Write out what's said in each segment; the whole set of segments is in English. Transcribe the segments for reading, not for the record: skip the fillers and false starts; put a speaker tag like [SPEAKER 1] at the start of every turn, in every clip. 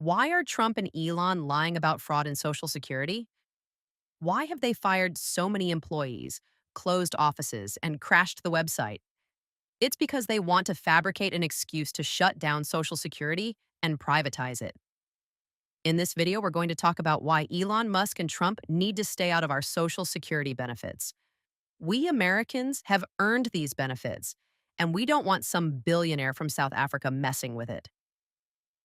[SPEAKER 1] Why are Trump and Elon lying about fraud in Social Security? Why have they fired so many employees, closed offices, and crashed the website? It's because they want to fabricate an excuse to shut down Social Security and privatize it. In this video, we're going to talk about why Elon Musk and Trump need to stay out of our Social Security benefits. We Americans have earned these benefits, and we don't want some billionaire from South Africa messing with it.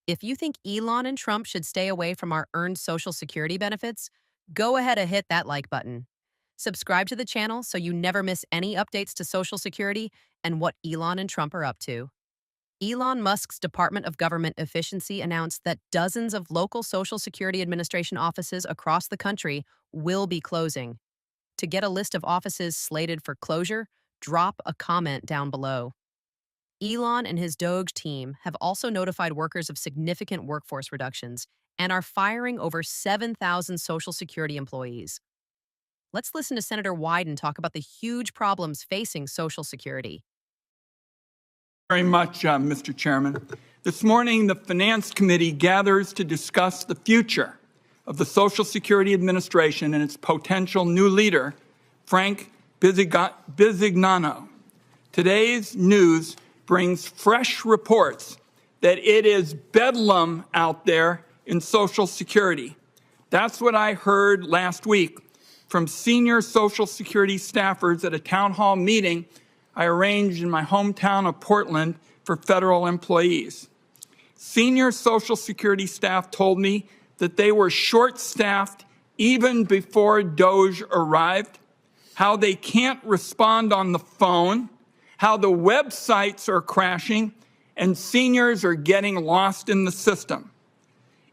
[SPEAKER 1] If you think Elon and Trump should stay away from our earned Social Security benefits, go ahead and hit that like button. Subscribe to the channel so you never miss any updates to Social Security and what Elon and Trump are up to. Elon Musk's Department of Government Efficiency announced that dozens of local Social Security Administration offices across the country will be closing. To get a list of offices slated for closure, drop a comment down below. Elon and his Doge team have also notified workers of significant workforce reductions and are firing over 7,000 Social Security employees. Let's listen to Senator Wyden talk about the huge problems facing Social Security.
[SPEAKER 2] Very much, Mr. Chairman. This morning, the Finance Committee gathers to discuss the future of the Social Security Administration and its potential new leader, Frank Bisignano. Today's news brings fresh reports that it is bedlam out there in Social Security. That's what I heard last week from senior Social Security staffers at a town hall meeting I arranged in my hometown of Portland for federal employees. Senior Social Security staff told me that they were short-staffed even before Doge arrived, how they can't respond on the phone, how the websites are crashing, and seniors are getting lost in the system.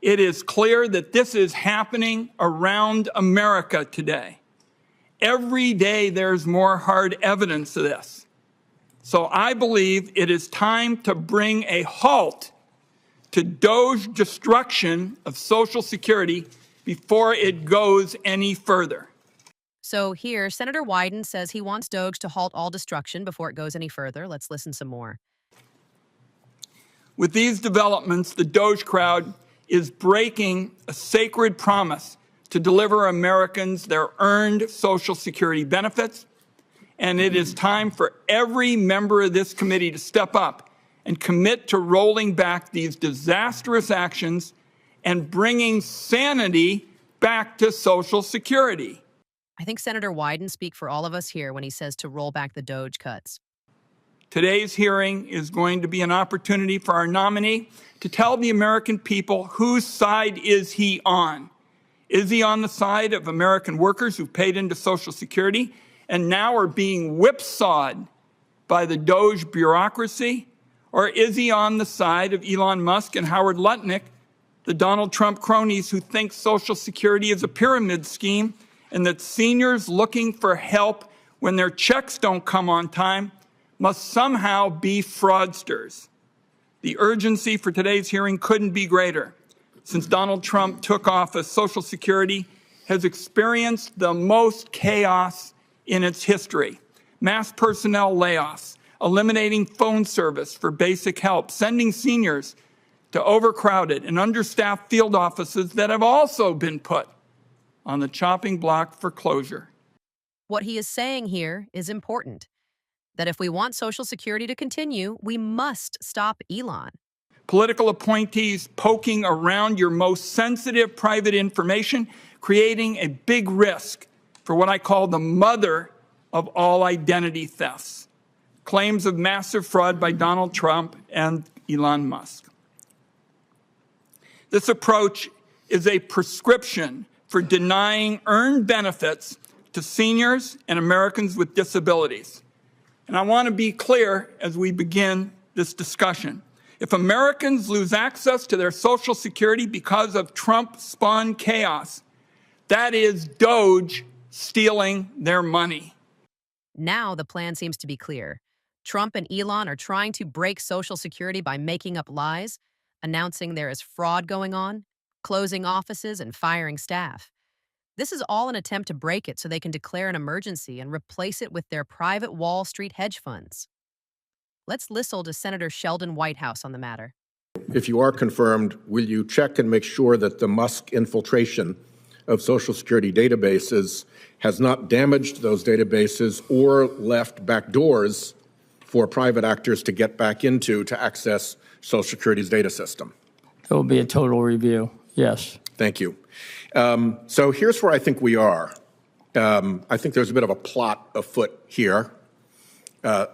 [SPEAKER 2] It is clear that this is happening around America today. Every day there's more hard evidence of this. So I believe it is time to bring a halt to Doge destruction of Social Security before it goes any further.
[SPEAKER 1] So here, Senator Wyden says he wants Doge to halt all destruction before it goes any further. Let's listen some more.
[SPEAKER 2] With these developments, the Doge crowd is breaking a sacred promise to deliver Americans their earned Social Security benefits, and it is time for every member of this committee to step up and commit to rolling back these disastrous actions and bringing sanity back to Social Security.
[SPEAKER 1] I think Senator Wyden speaks for all of us here when he says to roll back the Doge cuts.
[SPEAKER 2] Today's hearing is going to be an opportunity for our nominee to tell the American people whose side is he on. Is he on the side of American workers who paid into Social Security and now are being whipsawed by the Doge bureaucracy? Or is he on the side of Elon Musk and Howard Lutnick, the Donald Trump cronies who think Social Security is a pyramid scheme and that seniors looking for help when their checks don't come on time must somehow be fraudsters? The urgency for today's hearing couldn't be greater. Since Donald Trump took office, Social Security has experienced the most chaos in its history. Mass personnel layoffs, eliminating phone service for basic help, sending seniors to overcrowded and understaffed field offices that have also been put on the chopping block for closure.
[SPEAKER 1] What he is saying here is important. That if we want Social Security to continue, we must stop Elon.
[SPEAKER 2] Political appointees poking around your most sensitive private information, creating a big risk for what I call the mother of all identity thefts. Claims of massive fraud by Donald Trump and Elon Musk. This approach is a prescription for denying earned benefits to seniors and Americans with disabilities. And I want to be clear as we begin this discussion. If Americans lose access to their Social Security because of Trump-spawned chaos, that is Doge stealing their money.
[SPEAKER 1] Now the plan seems to be clear. Trump and Elon are trying to break Social Security by making up lies, announcing there is fraud going on, closing offices, and firing staff. This is all an attempt to break it so they can declare an emergency and replace it with their private Wall Street hedge funds. Let's listen to Senator Sheldon Whitehouse on the matter.
[SPEAKER 3] If you are confirmed, will you check and make sure that the Musk infiltration of Social Security databases has not damaged those databases or left back doors for private actors to get back into to access Social Security's data system?
[SPEAKER 4] There will be a total review, yes.
[SPEAKER 3] Thank you. So here's where I think we are. I think there's a bit of a plot afoot here.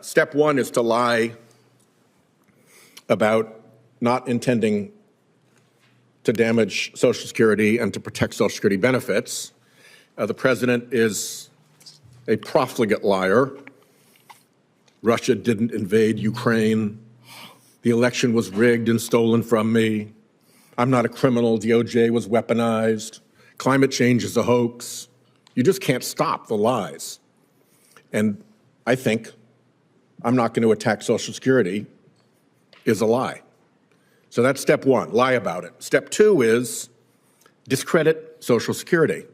[SPEAKER 3] Step one is to lie about not intending to damage Social Security and to protect Social Security benefits. The president is a profligate liar. Russia didn't invade Ukraine. The election was rigged and stolen from me. I'm not a criminal. DOJ was weaponized. Climate change is a hoax. You just can't stop the lies. And I think I'm not going to attack Social Security is a lie. So that's step one, lie about it. Step two is discredit Social Security.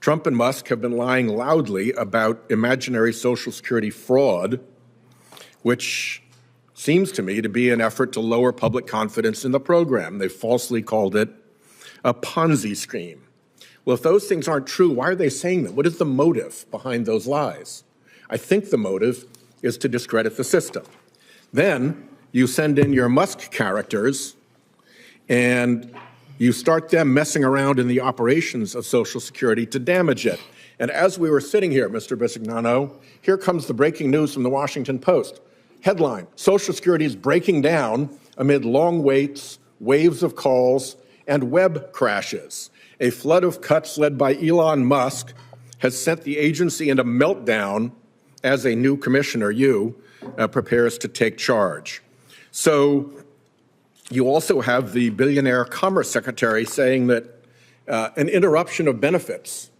[SPEAKER 3] Trump and Musk have been lying loudly about imaginary Social Security fraud, which seems to me to be an effort to lower public confidence in the program. They falsely called it a Ponzi scheme. Well, if those things aren't true, why are they saying them? What is the motive behind those lies? I think the motive is to discredit the system. Then you send in your Musk characters and you start them messing around in the operations of Social Security to damage it. And as we were sitting here, Mr. Bisignano, here comes the breaking news from the Washington Post. Headline, Social Security is breaking down amid long waits, waves of calls, and web crashes. A flood of cuts led by Elon Musk has sent the agency into meltdown as a new commissioner, prepares to take charge. So you also have the billionaire Commerce Secretary saying that an interruption of benefits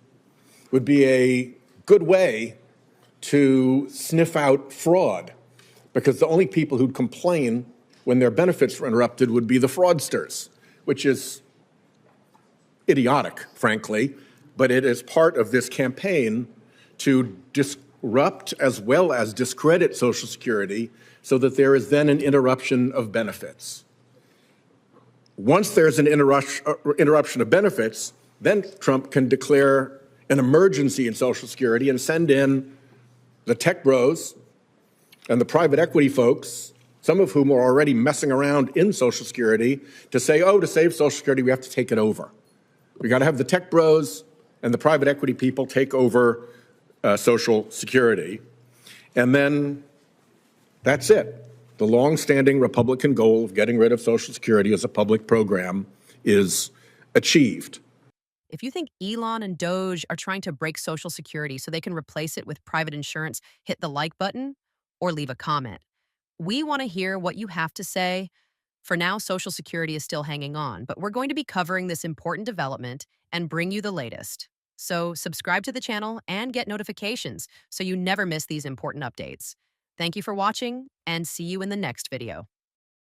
[SPEAKER 3] would be a good way to sniff out fraud, because the only people who'd complain when their benefits were interrupted would be the fraudsters, which is idiotic, frankly, but it is part of this campaign to disrupt as well as discredit Social Security so that there is then an interruption of benefits. Once there's an interruption of benefits, then Trump can declare an emergency in Social Security and send in the tech bros and the private equity folks, some of whom are already messing around in Social Security, to say, oh, to save Social Security, we have to take it over. We got to have the tech bros and the private equity people take over Social Security. And then that's it. The long-standing Republican goal of getting rid of Social Security as a public program is achieved.
[SPEAKER 1] If you think Elon and Doge are trying to break Social Security so they can replace it with private insurance, hit the like button or leave a comment. We want to hear what you have to say. For now, Social Security is still hanging on, but we're going to be covering this important development and bring you the latest. So subscribe to the channel and get notifications so you never miss these important updates. Thank you for watching, and see you in the next video.